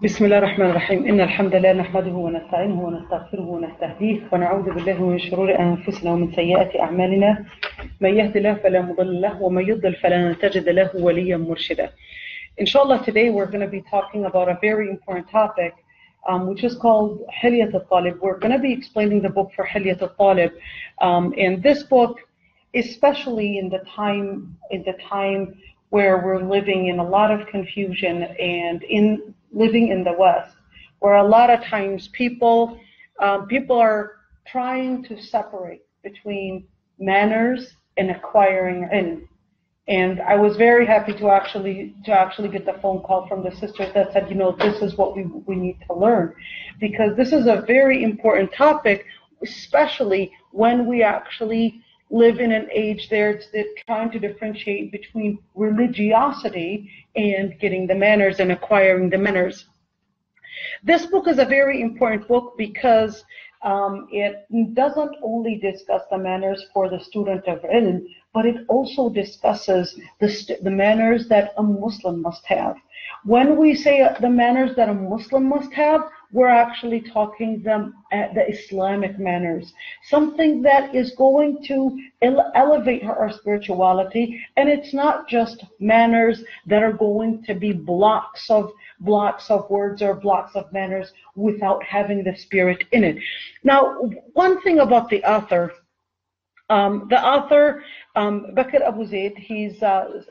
بسم الله الرحمن الرحيم إن الحمد لله نحمده ونستعينه ونستغفره ونستهديه ونعوذ بالله من شرور أنفسنا ومن سيئات أعمالنا من يهد الله فلا مضل له ومن يضلل فلن تجد له وليا مرشدا. Inshallah, today we're going to be talking about a very important topic, which is called Hilyat al-Talib. We're going to be explaining the book for Hilyat al-Talib. And this book, especially in the time where we're living in a lot of confusion and living in the West, where a lot of times people are trying to separate between manners and acquiring ilm. And I was very happy to actually get the phone call from the sisters that said, this is what we need to learn, because this is a very important topic, especially when we actually live in an age there that's trying to differentiate between religiosity and getting the manners and acquiring the manners. This book is a very important book because it doesn't only discuss the manners for the student of ilm, but it also discusses the manners that a Muslim must have. When we say the manners that a Muslim must have, we're actually talking the Islamic manners, something that is going to elevate our spirituality. And it's not just manners that are going to be blocks of words or blocks of manners without having the spirit in it. Now, one thing about the author, Bakr Abu Zayd, he's an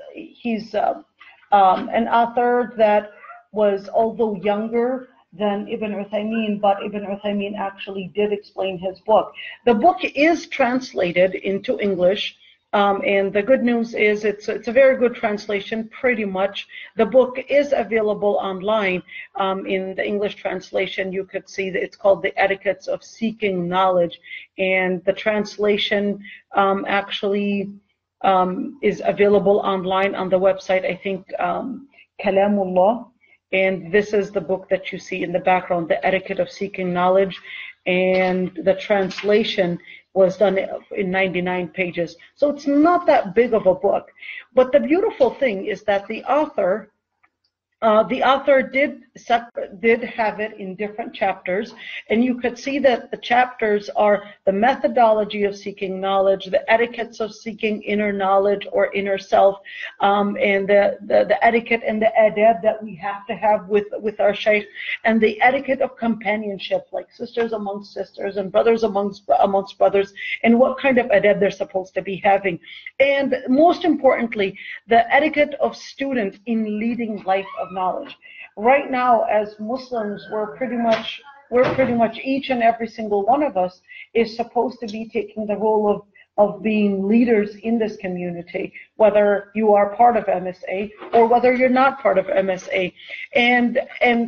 author that was, although younger than Ibn Uthaymeen, but Ibn Uthaymeen actually did explain his book. The book is translated into English, and the good news is it's a very good translation, pretty much. The book is available online. In the English translation, you could see that it's called The Etiquettes of Seeking Knowledge, and the translation actually is available online on the website, I think, Kalamullah. And this is the book that you see in the background, The Etiquette of Seeking Knowledge. And the translation was done in 99 pages. So it's not that big of a book. But the beautiful thing is that the author did have it in different chapters, and you could see that the chapters are the methodology of seeking knowledge, the etiquettes of seeking inner knowledge or inner self, and the etiquette and the adab that we have to have with our shaykh, and the etiquette of companionship, like sisters amongst sisters and brothers amongst brothers, and what kind of adab they're supposed to be having, and most importantly, the etiquette of students in leading life of knowledge. Right now, as Muslims, we're pretty much each and every single one of us is supposed to be taking the role of being leaders in this community, whether you are part of MSA or whether you're not part of MSA, and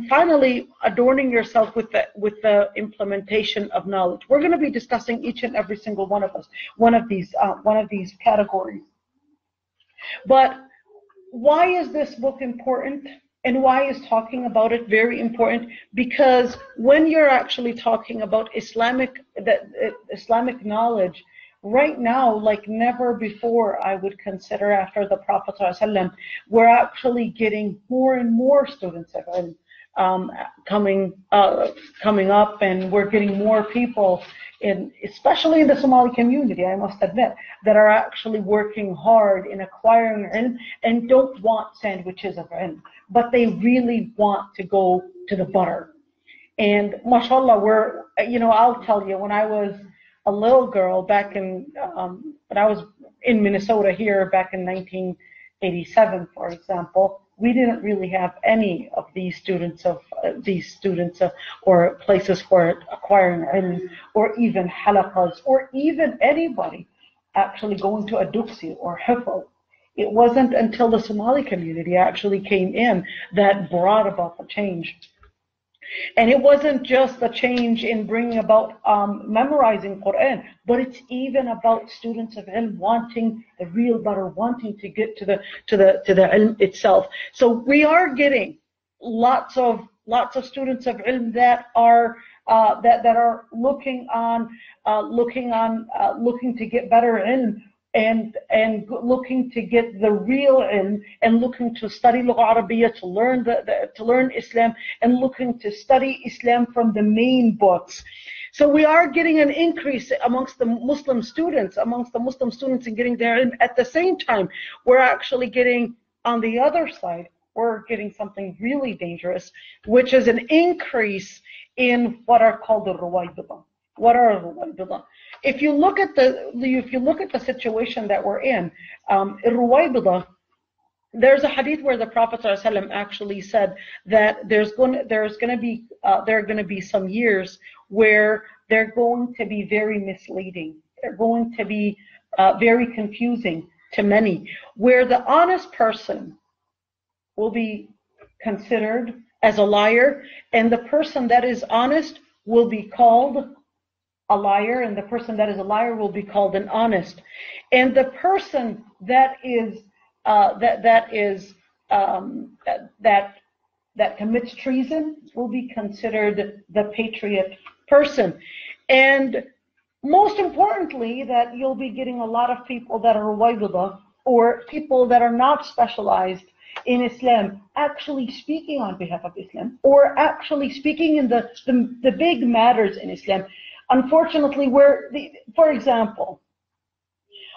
finally adorning yourself with the implementation of knowledge. We're going to be discussing each and every single one of us one of these categories. But why is this book important? And why is talking about it very important? Because when you're actually talking about Islamic knowledge, right now, like never before, I would consider, after the Prophet ﷺ, we're actually getting more and more students of ilm coming up, and we're getting more people, especially in the Somali community, I must admit, that are actually working hard in acquiring ilm and don't want sandwiches of ilm, but they really want to go to the butter. And mashallah, I'll tell you, when I was a little girl back when I was in Minnesota here back in 1987, for example, we didn't really have any of these students or places for acquiring ilm, or even halaqas, or even anybody actually going to a duksi or hifl. It wasn't until the Somali community actually came in that brought about the change. And it wasn't just the change in bringing about memorizing Quran, but it's even about students of ilm wanting the real butter, wanting to get to the ilm itself. So we are getting lots of students of ilm that are looking to get better ilm, and looking to get the real ilm, and looking to study Lugha Arabiya, to learn Islam, and looking to study Islam from the main books. So we are getting an increase amongst the Muslim students, in getting there. And at the same time, we're actually getting, on the other side, we're getting something really dangerous, which is an increase in what are called the Ruwaybidah. What are Ruwaybidah? If you look at the situation that we're in, Ruwaybidah, there's a hadith where the Prophet ﷺ actually said that there are going to be some years where they're going to be very misleading. They're going to be very confusing to many, where the honest person will be considered as a liar, and the person that is honest will be called a liar, and the person that is a liar will be called an honest, and the person that commits treason will be considered the patriot person. And most importantly, that you'll be getting a lot of people that are Ruwaybidah, or people that are not specialized in Islam, actually speaking on behalf of Islam, or actually speaking in the big matters in Islam. Unfortunately, for example,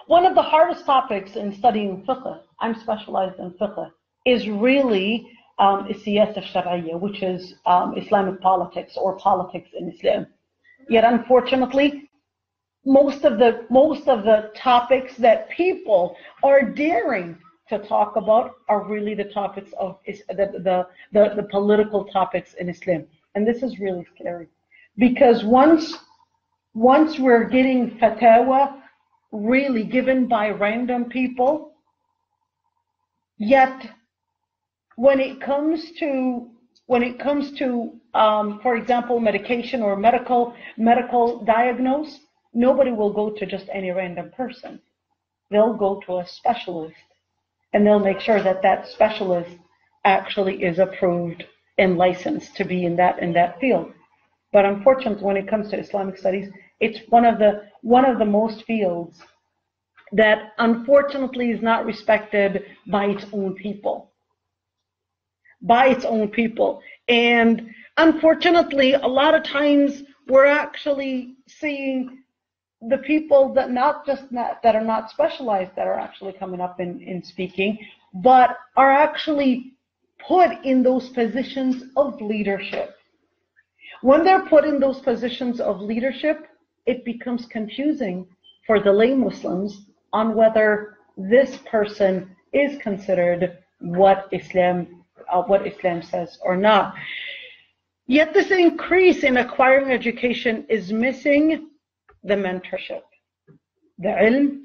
one of the hardest topics in studying fiqh, I'm specialized in fiqh, is really siyasa shar'iyya, which is Islamic politics, or politics in Islam. Yet unfortunately, most of the topics that people are daring to talk about are really the topics of the political topics in Islam. And this is really scary, because once we're getting fatwa really given by random people, yet when it comes to for example, medication or medical diagnose, nobody will go to just any random person. They'll go to a specialist, and they'll make sure that specialist actually is approved and licensed to be in that field. But unfortunately, when it comes to Islamic studies, it's one of the most fields that unfortunately is not respected by its own people. And unfortunately, a lot of times we're actually seeing the people that are not specialized, that are actually coming up in speaking, but are actually put in those positions of leadership. When they're put in those positions of leadership, it becomes confusing for the lay Muslims on whether this person is considered what Islam says or not. Yet this increase in acquiring education is missing the mentorship, the ilm,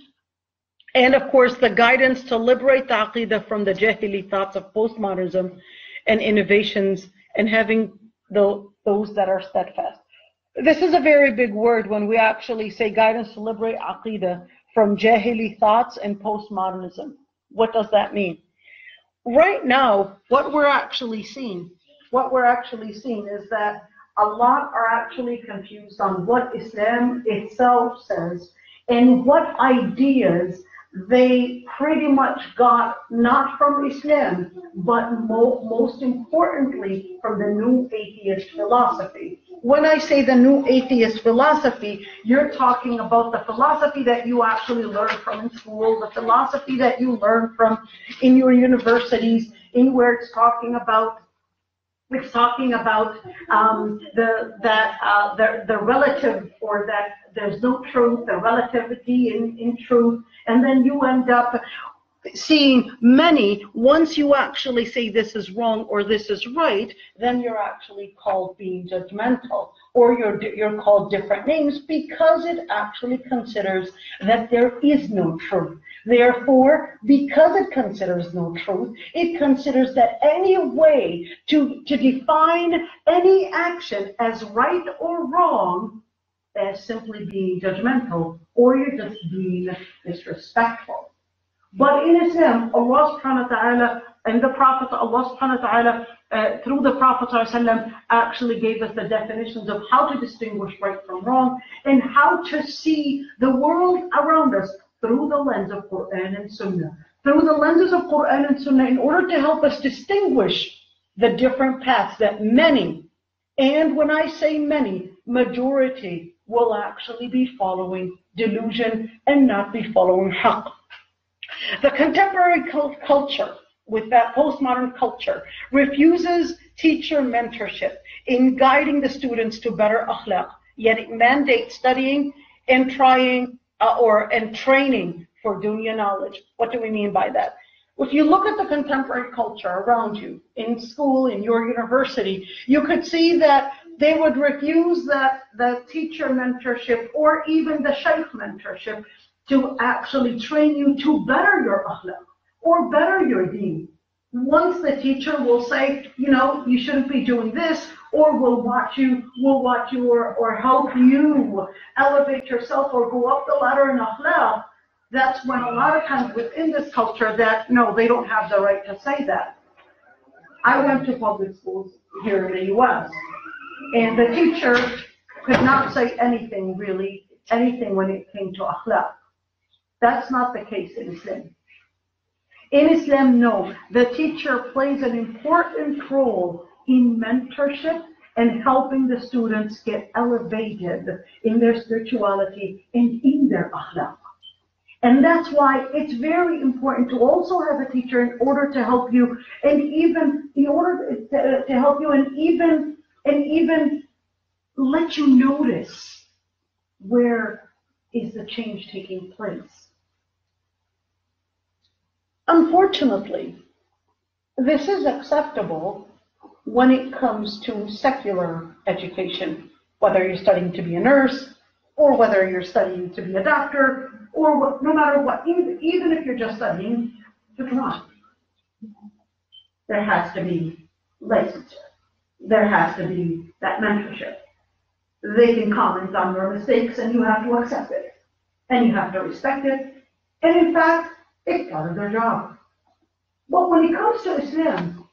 and of course the guidance to liberate the aqidah from the jahili thoughts of postmodernism and innovations, and having those that are steadfast. This is a very big word when we actually say guidance to liberate aqidah from jahili thoughts and postmodernism. What does that mean? Right now, what we're actually seeing is that a lot are actually confused on what Islam itself says and what ideas they pretty much got not from Islam, but most importantly from the new atheist philosophy. When I say the new atheist philosophy, you're talking about the philosophy that you actually learn from in school, the philosophy that you learn from in your universities, in where it's talking about the relative, or that there's no truth, the relativity in truth, and then you end up seeing many, once you actually say this is wrong or this is right, then you're actually called being judgmental, or you're called different names, because it actually considers that there is no truth. Therefore, because it considers no truth, it considers that any way to define any action as right or wrong as simply being judgmental, or you're just being disrespectful. But in Islam, Allah subhanahu wa ta'ala and the Prophet, Allah subhanahu wa ta'ala, through the Prophet ﷺ, actually gave us the definitions of how to distinguish right from wrong, and how to see the world around us through the lens of Quran and Sunnah, through the lenses of Quran and Sunnah, in order to help us distinguish the different paths that many, and when I say many, majority, will actually be following delusion and not be following haqq. The contemporary culture, with that postmodern culture, refuses teacher mentorship in guiding the students to better akhlaq, yet it mandates studying and training for dunya knowledge. What do we mean by that? If you look at the contemporary culture around you, in school, in your university, you could see that they would refuse the teacher mentorship or even the shaykh mentorship to actually train you to better your akhlaq or better your deen. Once the teacher will say, you know, you shouldn't be doing this, or will watch you or help you elevate yourself or go up the ladder in akhlaq, that's when a lot of times within this culture that, no, they don't have the right to say that. I went to public schools here in the US, and the teacher could not say anything when it came to akhlaq. That's not the case in Islam. In Islam, no, the teacher plays an important role in mentorship and helping the students get elevated in their spirituality and in their akhlaq. And that's why it's very important to also have a teacher in order to help you, and even in order to help you, and even let you notice where is the change taking place. Unfortunately, this is acceptable when it comes to secular education, whether you're studying to be a nurse, or whether you're studying to be a doctor, or what, no matter what, even if you're just studying to drive. There has to be licensure. There has to be that mentorship. They can comment on your mistakes and you have to accept it. And you have to respect it. And in fact, it's part of their job. But when it comes to Islam,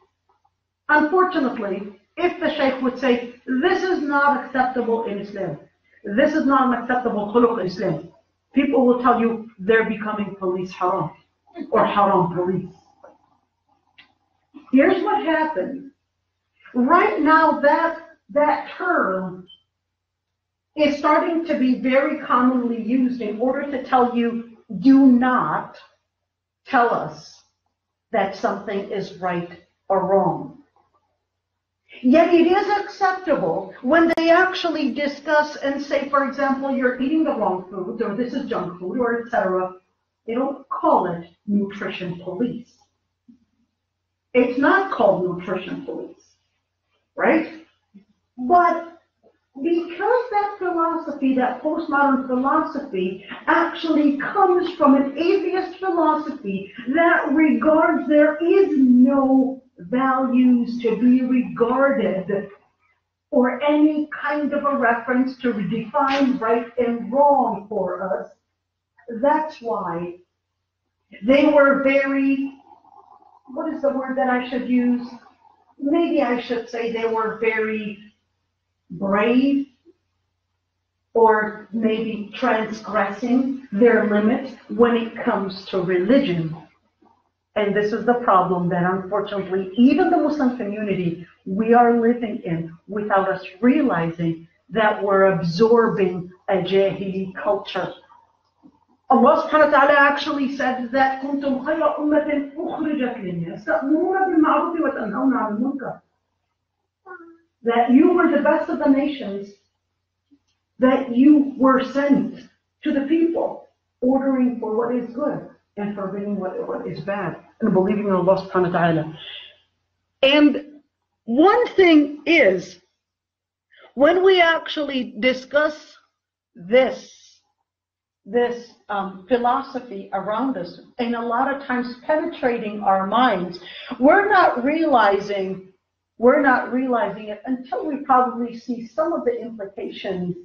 unfortunately, if the Shaykh would say, this is not acceptable in Islam, this is not an acceptable khuluq in Islam, people will tell you they're becoming police haram or haram police. Here's what happened. Right now, that term is starting to be very commonly used in order to tell you, do not tell us that something is right or wrong. Yet it is acceptable when they actually discuss and say, for example, you're eating the wrong food, or this is junk food, or etc. They don't call it nutrition police. It's not called nutrition police, right? But because that philosophy, that postmodern philosophy, actually comes from an atheist philosophy that regards there is no values to be regarded or any kind of a reference to define right and wrong for us, that's why they were very, what is the word that I should use? Maybe I should say they were very brave, or maybe transgressing their limits when it comes to religion. And this is the problem that unfortunately even the Muslim community we are living in without us realizing that we're absorbing a Jahili culture. Allah subhanahu wa ta'ala actually said that كُنْتُمْ خَيْرَ أُمَّةٍ أُخْرِجَتْ لِلنَّاسِ تَأْمُرُونَ بِالْمَعْرُوفِ وَتَنْهَوْنَ عَنِ الْمُنكَرِ. That you were the best of the nations, that you were sent to the people, ordering for what is good and forbidding what is bad, and believing in Allah subhanahu wa ta'ala. And one thing is, when we actually discuss this philosophy around us, and a lot of times penetrating our minds, we're not realizing it until we probably see some of the implications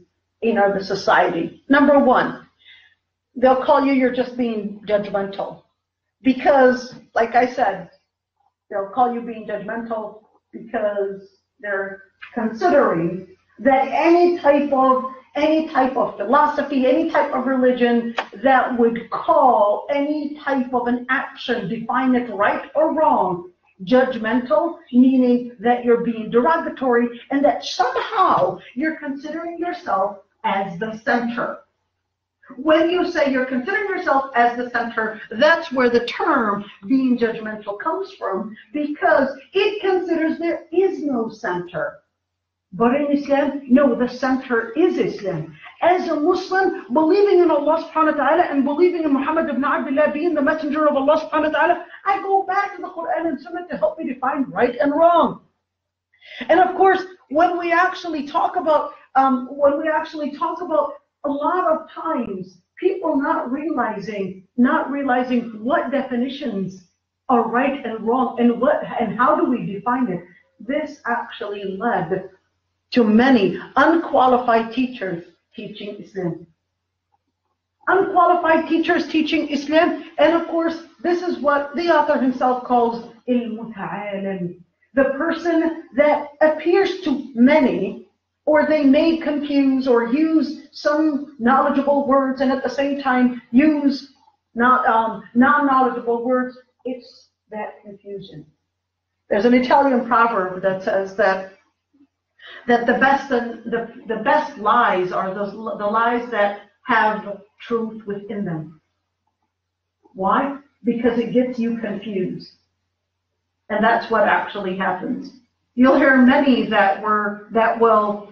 in our society. Number one, they'll call you're just being judgmental. Because, like I said, they'll call you being judgmental because they're considering that any type of any type of philosophy, any type of religion that would call any type of an action, define it right or wrong, judgmental, meaning that you're being derogatory and that somehow you're considering yourself as the center. When you say you're considering yourself as the center, that's where the term being judgmental comes from, because it considers there is no center. But in Islam, no, the center is Islam. As a Muslim, believing in Allah subhanahu wa ta'ala and believing in Muhammad ibn Abdullah being the messenger of Allah subhanahu wa ta'ala, I go back to the Quran and Sunnah to help me define right and wrong. And of course, when we actually talk about a lot of times, people not realizing what definitions are right and wrong and how do we define it. This actually led to many unqualified teachers teaching Islam. Unqualified teachers teaching Islam, and of course, this is what the author himself calls il-muta'alim, the person that appears to many, or they may confuse or use some knowledgeable words and at the same time use non-knowledgeable words. It's that confusion. There's an Italian proverb that says that the best lies are the lies that have truth within them. Why? Because it gets you confused. And that's what actually happens. You'll hear many that will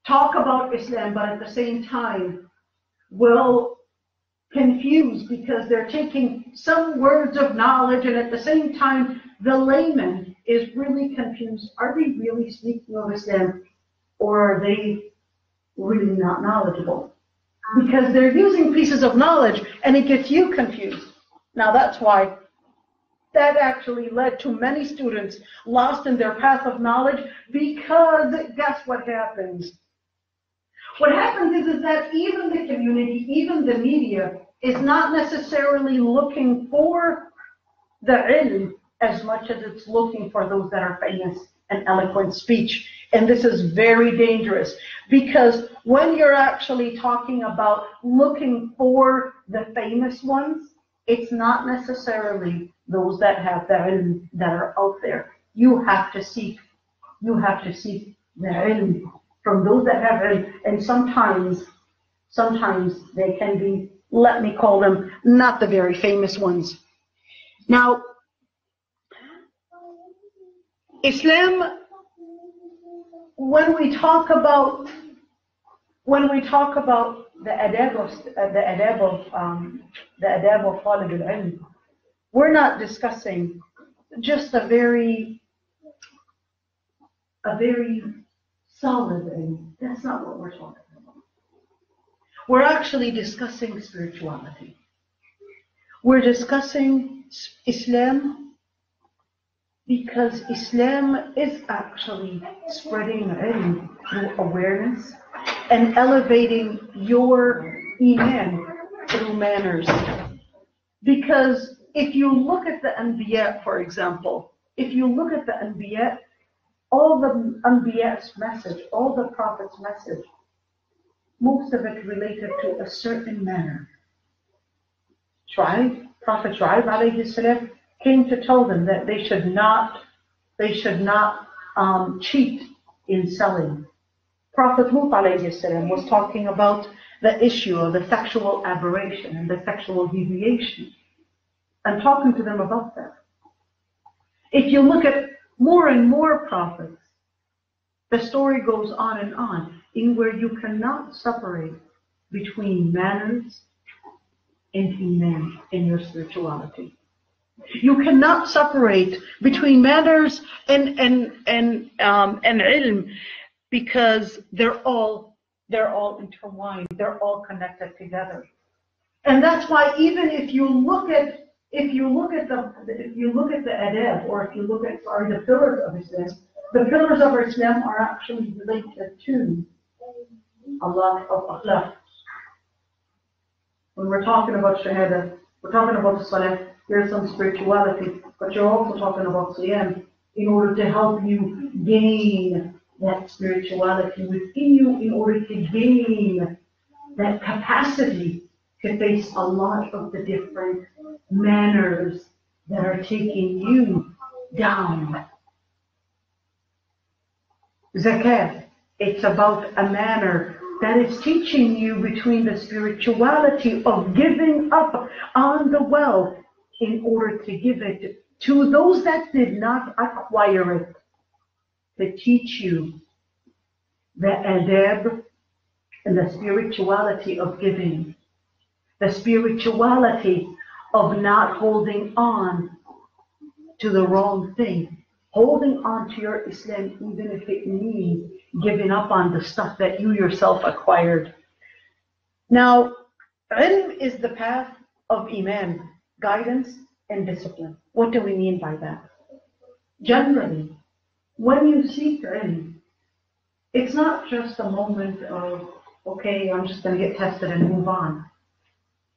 talk about Islam, but at the same time will confuse because they're taking some words of knowledge, and at the same time the layman is really confused. Are they really speaking of Islam, or are they really not knowledgeable? Because they're using pieces of knowledge and it gets you confused. Now that's why that actually led to many students lost in their path of knowledge, because guess what happens? What happens is that even the community, even the media, is not necessarily looking for the ilm as much as it's looking for those that are famous and eloquent speech. And this is very dangerous, because when you're actually talking about looking for the famous ones, it's not necessarily those that have the ilm that are out there. You have to seek the ilm from those that have ilm, and sometimes they can be, let me call them, not the very famous ones. Now, Islam, when we talk about the adab of talib al-ilm, we're not discussing just a very solid ilm. That's not what we're talking about. We're actually discussing spirituality. We're discussing Islam, because Islam is actually spreading ilm through awareness and elevating your iman through manners. Because if you look at the Anbiya, for example, all the Anbiya's message, all the Prophet's message, most of it related to a certain manner. Prophet Shu'aib alayhi salam came to tell them that they should not cheat in selling. Prophet Lut alayhi salam was talking about the issue of the sexual aberration and the sexual deviation, and talking to them about that. If you look at more and more prophets, the story goes on in where you cannot separate between manners and iman in your spirituality. You cannot separate between manners and ilm, because they're all intertwined. They're all connected together. And that's why even if you look at the adab, or if you look at the pillars of Islam, the pillars of Islam are actually related to a lot of akhlaq. When we're talking about shahada, we're talking about the salah, there's some spirituality, but you're also talking about siyam in order to help you gain that spirituality within you in order to gain that capacity to face a lot of the different manners that are taking you down. Zakat, it's about a manner that is teaching you between the spirituality of giving up on the wealth in order to give it to those that did not acquire it, to teach you the adab and the spirituality of giving, the spirituality of not holding on to the wrong thing, holding on to your Islam even if it means giving up on the stuff that you yourself acquired. Now, ilm is the path of iman, guidance and discipline. What do we mean by that? Generally, when you seek ilm, it's not just a moment of, okay, I'm just going to get tested and move on.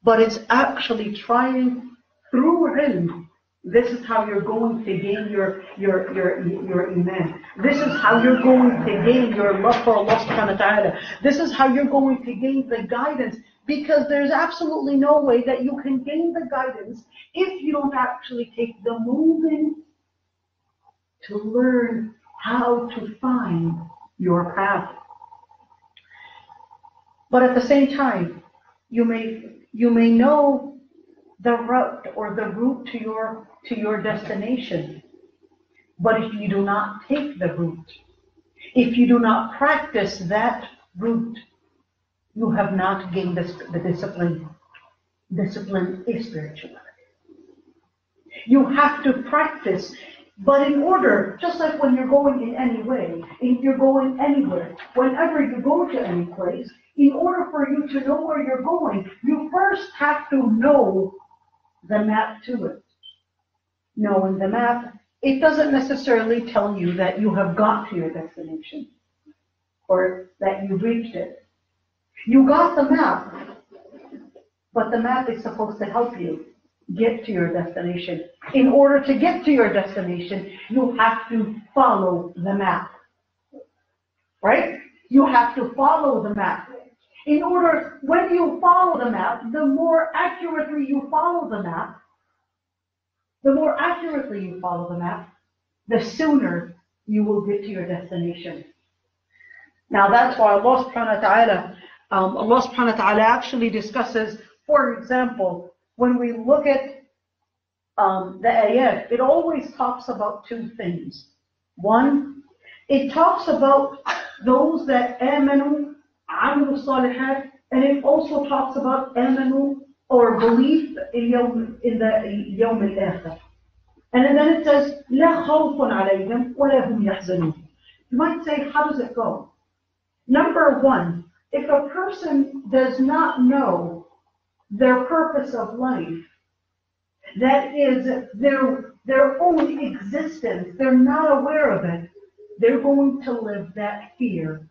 But it's actually trying through ilm. This is how you're going to gain your iman. This is how you're going to gain your love for Allah subhanahu wa ta'ala. This is how you're going to gain the guidance, because there's absolutely no way that you can gain the guidance if you don't actually take the movement to learn how to find your path. But at the same time, you may know the route or the route to your destination. But if you do not take the route, if you do not practice that route, you have not gained the discipline. Discipline is spirituality. You have to practice, but in order, just like when you're going in any way, if you're going anywhere, whenever you go to any place, in order for you to know where you're going, you first have to know the map to it. Knowing the map, it doesn't necessarily tell you that you have got to your destination or that you reached it. You got the map, but the map is supposed to help you get to your destination. In order to get to your destination, you have to follow the map. Right? You have to follow the map. In order, when you follow the map, the more accurately you follow the map, the sooner you will get to your destination. Now that's why Allah subhanahu wa ta'ala actually discusses, for example, when we look at the ayat, it always talks about two things. One, it talks about those that amanu, amilu salihat, and it also talks about amanu, or belief in the yawm al-akhir. And then it says, لا خوف عليهم ولا هم يحزنون. You might say, how does it go? Number one, if a person does not know their purpose of life, that is their own existence, they're not aware of it, they're going to live that fear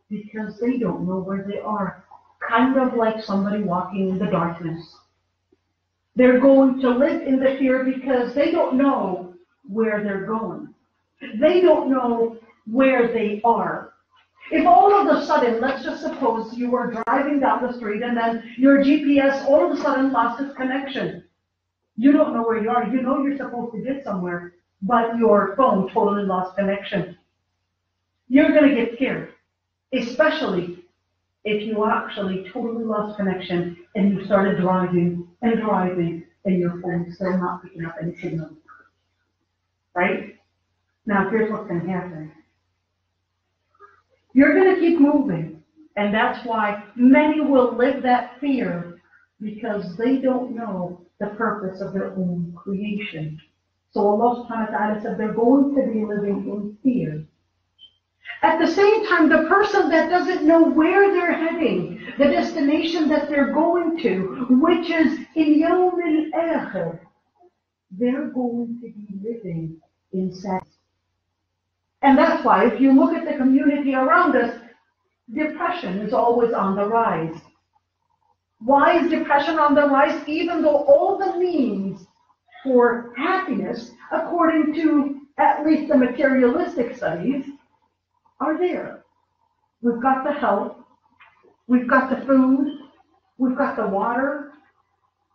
because they don't know where they are. Kind of like somebody walking in the darkness. They're going to live in the fear because they don't know where they're going. They don't know where they are. If all of a sudden, let's just suppose you were driving down the street and then your GPS all of a sudden lost its connection. You don't know where you are. You know you're supposed to get somewhere, but your phone totally lost connection. You're going to get scared, especially if you actually totally lost connection and you started driving and your phone's still not picking up any signal. Right? Now here's what's going to happen. You're going to keep moving, and that's why many will live that fear because they don't know the purpose of their own creation. So Allah subhanahu wa ta'ala said they're going to be living in fear. At the same time, the person that doesn't know where they're heading, the destination that they're going to, which is in Yawm al-Akhir, they're going to be living in sadness. And that's why if you look at the community around us, depression is always on the rise. Why is depression on the rise? Even though all the means for happiness, according to at least the materialistic studies, are there. We've got the health, we've got the food, we've got the water,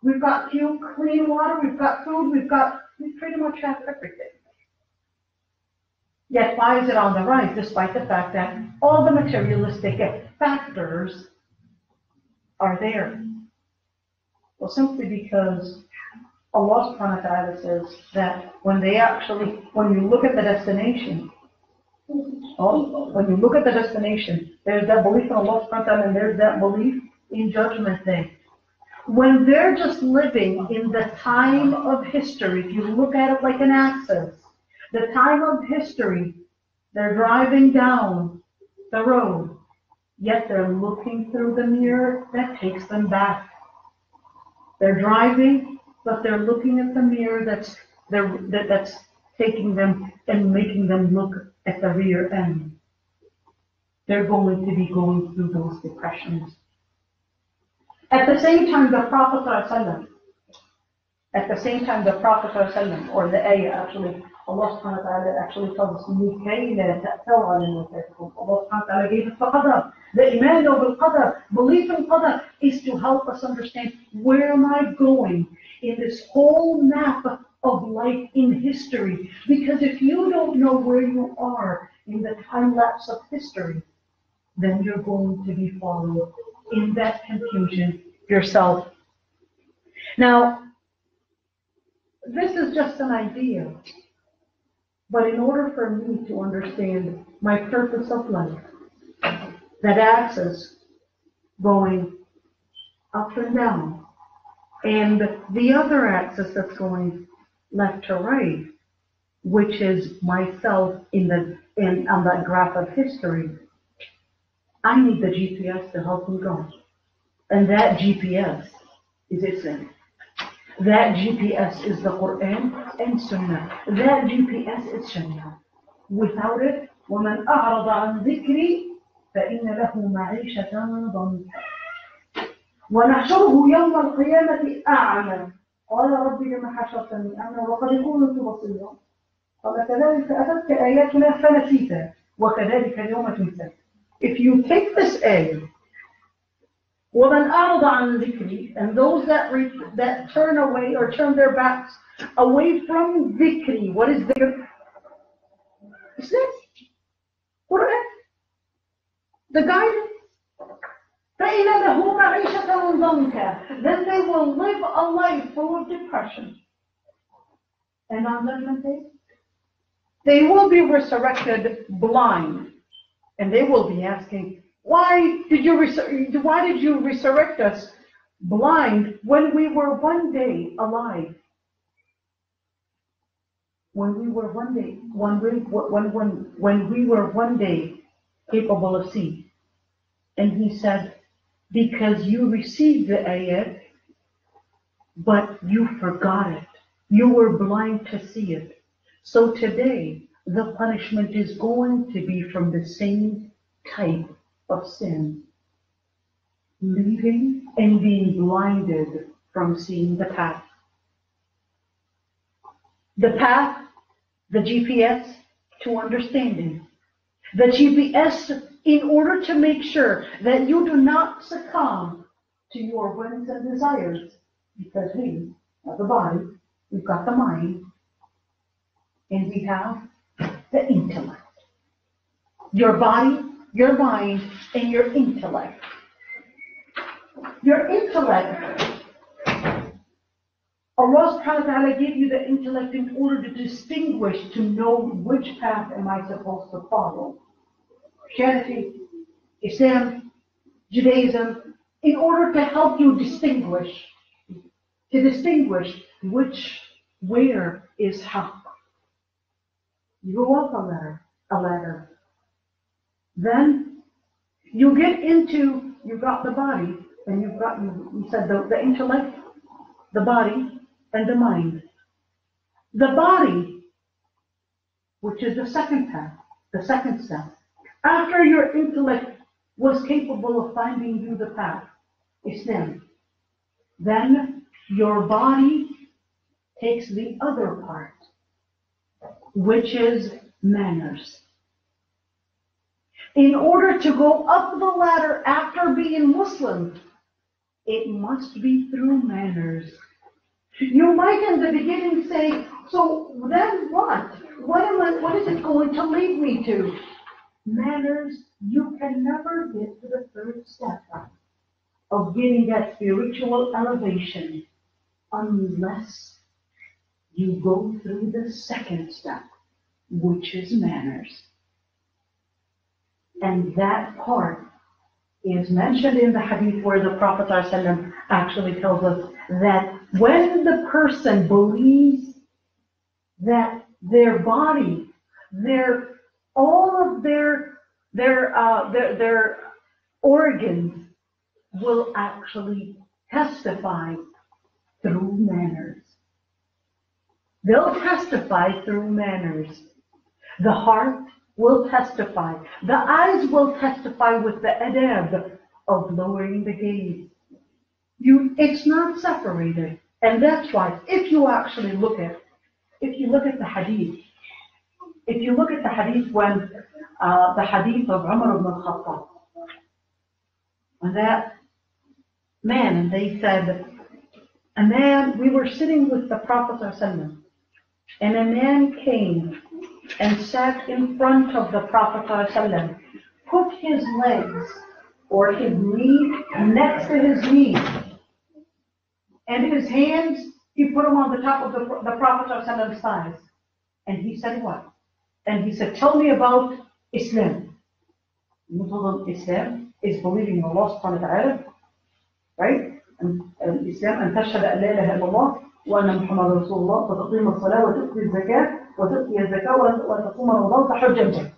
we've got clean water, we've got food, we pretty much have everything. Yet why is it on the rise, despite the fact that all the materialistic factors are there? Well, simply because Allah subhanahu wa ta'ala says that when you look at the destination, there's that belief in Allah subhanahu wa ta'ala and there's that belief in Judgment Day. When they're just living in the time of history, if you look at it like an axis, the time of history, they're driving down the road, yet they're looking through the mirror that takes them back. They're driving, but they're looking at the mirror that's taking them and making them look at the rear end. They're going to be going through those depressions. At the same time, the Prophet ﷺ, or the ayah actually, Allah subhanahu wa ta'ala actually tells us, Allah subhanahu wa ta'ala gave us the qadr. The iman of al-qadr, belief in qadr, is to help us understand where am I going in this whole map of life in history. Because if you don't know where you are in the time lapse of history, then you're going to be followed in that confusion yourself. Now, this is just an idea, but in order for me to understand my purpose of life, that axis going up and down, and the other axis that's going left to right, which is myself on that graph of history, I need the GPS to help me go. And that GPS is Islam. That GPS is the Quran and Sunnah. That GPS is Sharia. Without it, وَمَنْ أَعْرَضَ عَنْ ذِكْرِي فَإِنَّ لَهُ مَعِيشَةً ضَنكًا وَنَحْشُرُهُ يَوْمَ الْقِيَامَةِ أَعْمَى قَالَ رَبِّ لِمَ حَشَرْتَنِي أَعْمَى وَقَدْ كُنتُ بَصِيرًا قَالَ كَذَلِكَ أَتَتْكَ آيَاتُنَا فَنَسِيتَهَا وَكَذَلِكَ الْيَوْمَ تُنسَى. If you take this ayah, وَمَنْ أَعْرَضَ عَنْ ذِكْرِي, and those that turn away or turn their backs away from dhikri. What is dhikr? Islam. Quran. The guidance. فَإِنَّ لَهُ مَعِيشَةً ضَنكًا. Then they will live a life full of depression. And on Judgment Day, they will be resurrected blind. And they will be asking, why did you resurrect us blind when we were one day alive? When we were one day capable of seeing. And he said, because you received the ayat, but you forgot it. You were blind to see it. So today, the punishment is going to be from the same type of sin. Leaving and being blinded from seeing the path. The path, the GPS to understanding. The GPS in order to make sure that you do not succumb to your whims and desires. Because we have the body, we've got the mind, and we have the intellect. Your body, your mind, and your intellect. Your intellect, Allah subhanahu wa ta'ala gave you the intellect in order to distinguish, to know which path am I supposed to follow. Christianity, Islam, Judaism, in order to help you distinguish, where is haqq. You go up a ladder. Then you get into, you've got the body, and you said the intellect, the body, and the mind. The body, which is the second path, the second step. After your intellect was capable of finding you the path, Islam, then your body takes the other part, which is manners. In order to go up the ladder after being Muslim, it must be through manners. You might in the beginning say, so then what? What is it going to lead me to? Manners, you can never get to the third step of getting that spiritual elevation unless you go through the second step, which is manners. And that part is mentioned in the hadith where the Prophet ﷺ actually tells us that when the person believes that their body, all of their organs will actually testify through manners. They'll testify through manners. The heart will testify. The eyes will testify with the adab of lowering the gaze. It's not separated. And that's why, if you look at the hadith, when the hadith of Umar ibn al-Khattab, when that man, and they said, we were sitting with the Prophet ﷺ, and a man came and sat in front of the Prophet ﷺ, put his legs or his knee next to his knee, and his hands, he put them on the top of the Prophet ﷺ's thighs. And he said what? And he said, tell me about Islam. Islam is believing in Allah subhanahu wa ta'ala, right? And Islam, أن تشهد أن لا إله إلا الله وأن محمد رسول الله وتقيم الصلاة وتؤتي الزكاة وتؤتي الزكاة وتصوم رمضان وتحج الجنة.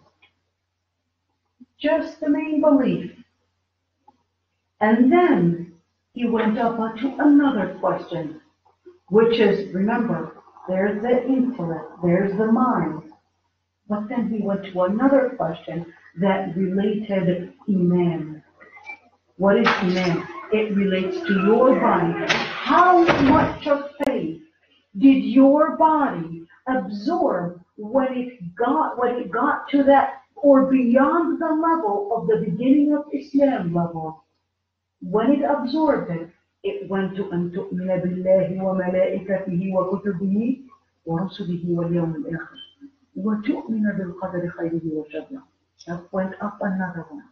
Just the main belief. And then he went up to another question, which is, remember, there's the intellect, there's the mind. But then he went to another question that related Iman. What is Iman? It relates to your body. How much of faith did your body absorb when it got to that, or beyond the level of the beginning of Islam level? When it absorbed it, it went to أن تؤمن بالله وملائكته وكتبه ورسله واليوم الآخر وتؤمن بالقدر خيره وشره. That went up another one.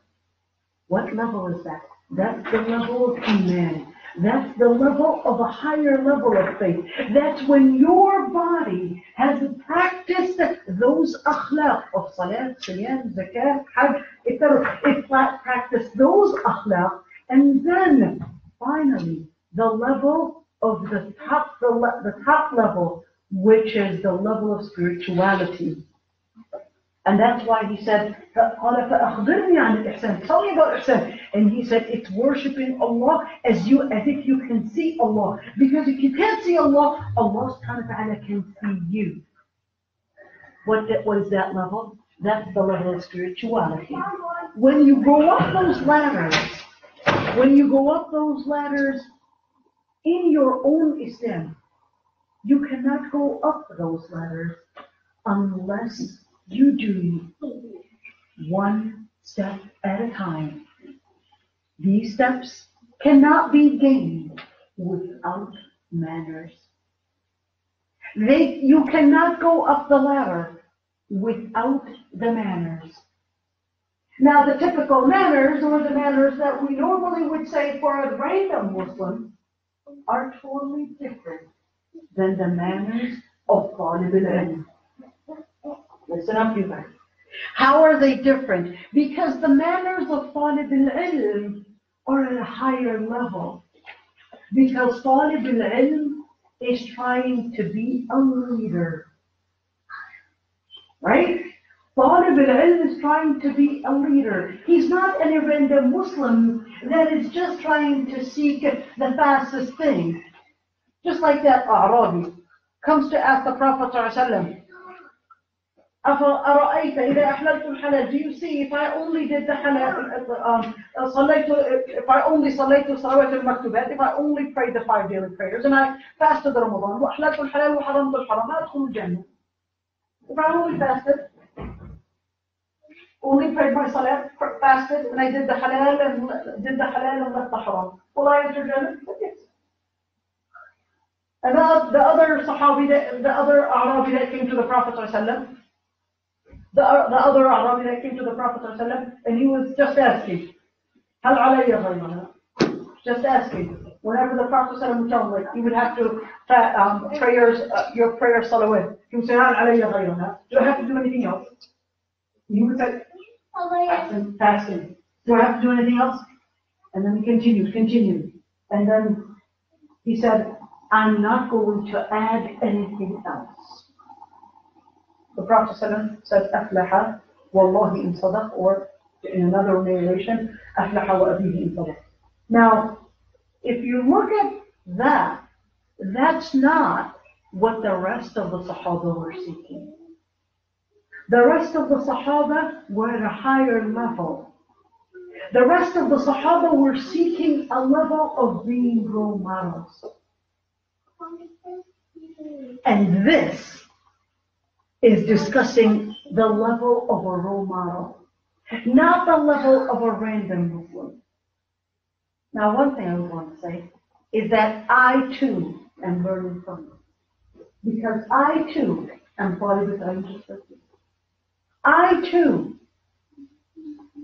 What level is that? That's the level of Iman. That's the level of a higher level of faith. That's when your body has practiced those akhlaq of salat, siyam, zakat, hajj, etc. It practiced those akhlaq, and then finally the level of the top level, which is the level of spirituality. And that's why he said, tell me about ihsan. And he said, it's worshipping Allah as if you can see Allah. Because if you can't see Allah, Allah subhanahu wa ta'ala can see you. What is that level? That's the level of spirituality. When you go up those ladders in your own Islam, you cannot go up those ladders unless you do one step at a time. These steps cannot be gained without manners. You cannot go up the ladder without the manners. Now, the typical manners, or the manners that we normally would say for a random Muslim, are totally different than the manners of Talib al-Ilm. Listen up, you guys. How are they different? Because the manners of Talib al-Ilm are at a higher level. Because Talib al-Ilm is trying to be a leader. Right? Talib al-Ilm is trying to be a leader. He's not any random Muslim that is just trying to seek the fastest thing. Just like that A'rabi comes to ask the Prophet ﷺ, أَفَرَأَيْتَ إِذَا أَحْلَلْتُ الْحَلَالِ. Do you see, if I only did the halal, if I only صليت الصلوات المكتوبات, if I only prayed the 5 daily prayers, and I fasted Ramadan, وأحللت الحلال وحرمت الحرام, أدخل الجنة. If I only fasted, only prayed my salat, fasted, and I did the halal and left the haram. Will I enter Jannah? Yes. And the other Sahabi, the other Arabi that came to the Prophet ﷺ, the other Arabi that came to the Prophet ﷺ, and he was just asking, Hal alayya ghayrana? Just asking. Whenever the Prophet ﷺ would tell him, like, you would have to your prayer salawat. He would say, Hal alayya ghayrana? Do I have to do anything else? He would say, fasting. Do I have to do anything else? And then he continued. And then he said, I'm not going to add anything else. The Prophet ﷺ said, Aflaha, wallahi in sadaq, or in another narration, Aflaha wa abihi in sadaq. Now, if you look at that, that's not what the rest of the Sahaba were seeking. The rest of the Sahaba were at a higher level. The rest of the Sahaba were seeking a level of being role models. And this is discussing the level of a role model, not the level of a random Muslim. Now, one thing I would want to say is that I too am learning from you, because I too am part of it. I too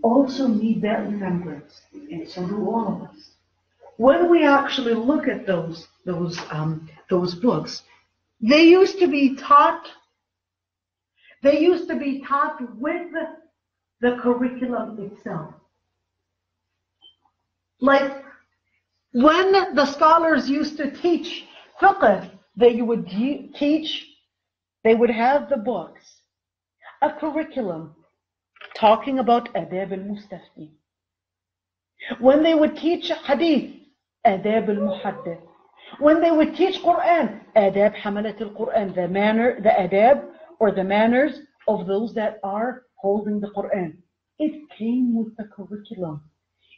also need that remembrance, and so do all of us. When we actually look at those books, they used to be taught with the curriculum itself. Like when the scholars used to teach fiqh, they would have the books, a curriculum talking about adab al-mustafti. When they would teach hadith, adab al-muhaddith. When they would teach Quran, adab hamalat al-Quran, the adab or the manners of those that are holding the Quran. It came with the curriculum.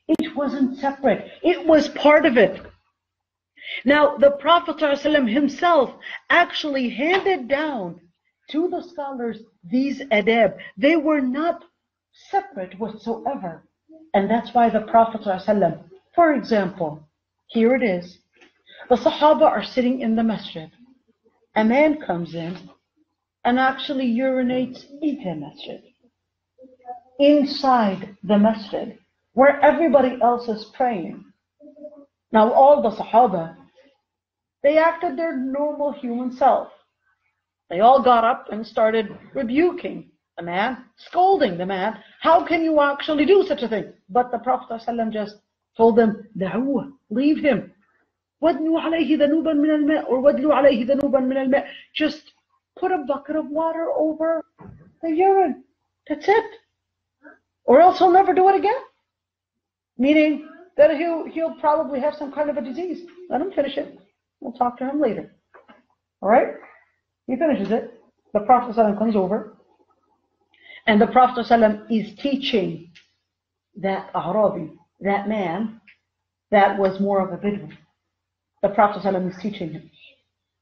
It wasn't separate. It was part of it. Now, the Prophet ﷺ himself actually handed down to the scholars these adab. They were not separate whatsoever. And that's why the Prophet ﷺ, for example, here it is. The Sahaba are sitting in the masjid. A man comes in and actually urinates in the masjid. Inside the masjid, where everybody else is praying. Now all the Sahaba, they acted their normal human self. They all got up and started rebuking the man, scolding the man. How can you actually do such a thing? But the Prophet ﷺ just told them, Da'uwa, leave him. وَادْلُوا عَلَيْهِ ذَنُوبًا مِنَ الْمَاءِ, or وَادْلُوا عَلَيْهِ ذَنُوبًا مِنَ الْمَاءِ. Just put a bucket of water over the urine. That's it. Or else he'll never do it again. Meaning that he'll probably have some kind of a disease. Let him finish it. We'll talk to him later. Alright? He finishes it. The Prophet ﷺ comes over. And the Prophet ﷺ is teaching that Arabi, that man, that was more of a Bedouin. The Prophet ﷺ is teaching him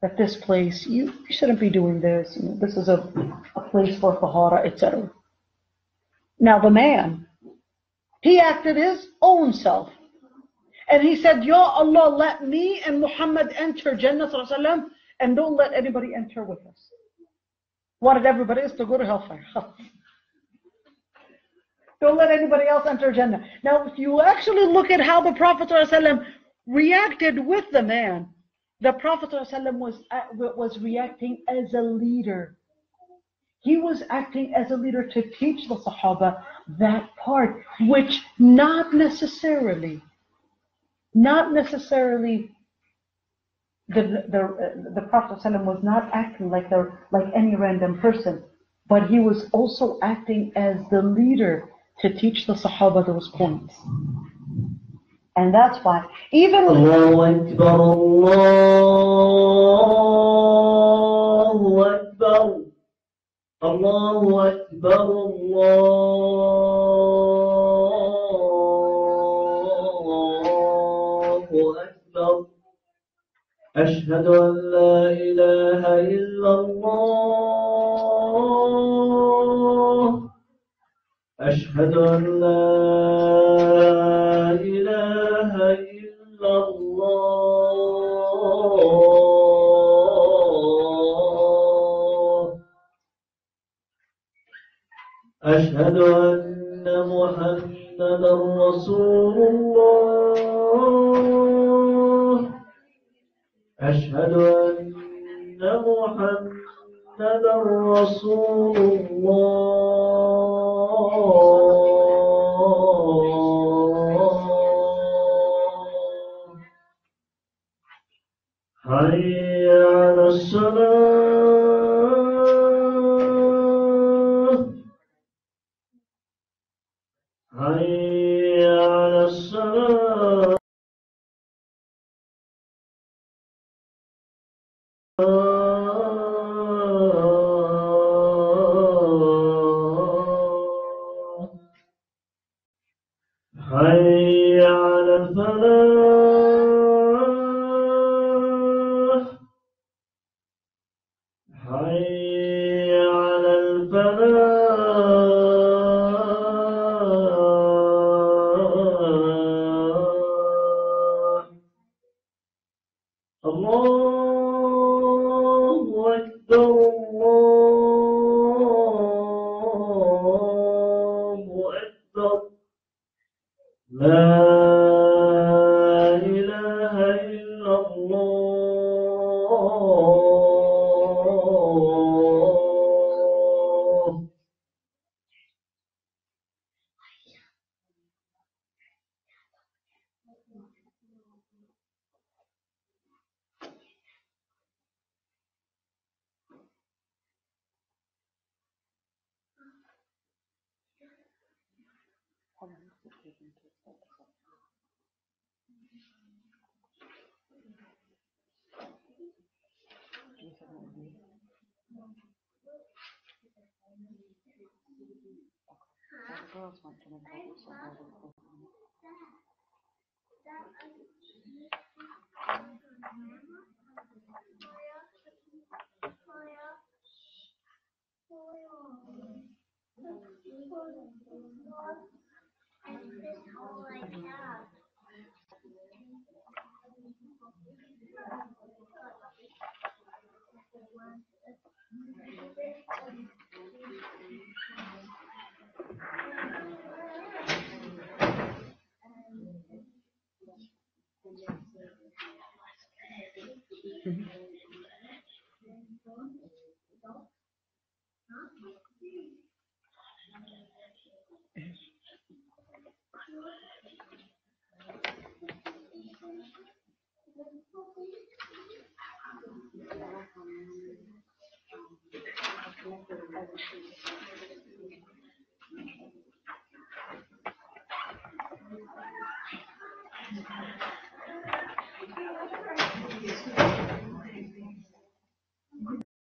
that this place, you shouldn't be doing this. You know, this is a place for tahara, etc. Now the man, he acted his own self. And he said, Ya Allah, let me and Muhammad enter Jannah ﷺ, and don't let anybody enter with us. Wanted everybody else to go to hellfire. Don't let anybody else enter Jannah. Now, if you actually look at how the Prophet ﷺ reacted with the man, the Prophet ﷺ was reacting as a leader. He was acting as a leader to teach the Sahaba that part, which not necessarily the Prophet ﷺ was not acting like any random person, but he was also acting as the leader to teach the Sahaba those points. And that's why, even Allahu Akbar, Allahu Akbar, Allahu Akbar, Allahu Akbar. Ashhadu an la ilaha illallah. أشهد أن لا إله إلا الله. أشهد أن محمدا رسول الله. أشهد أن محمدا رسول الله. حي على الصلاة. حي على الصلاة. حي على الفلاح. حي على الفلاح. الله أكبر. الله أكبر. لا إله إلا الله.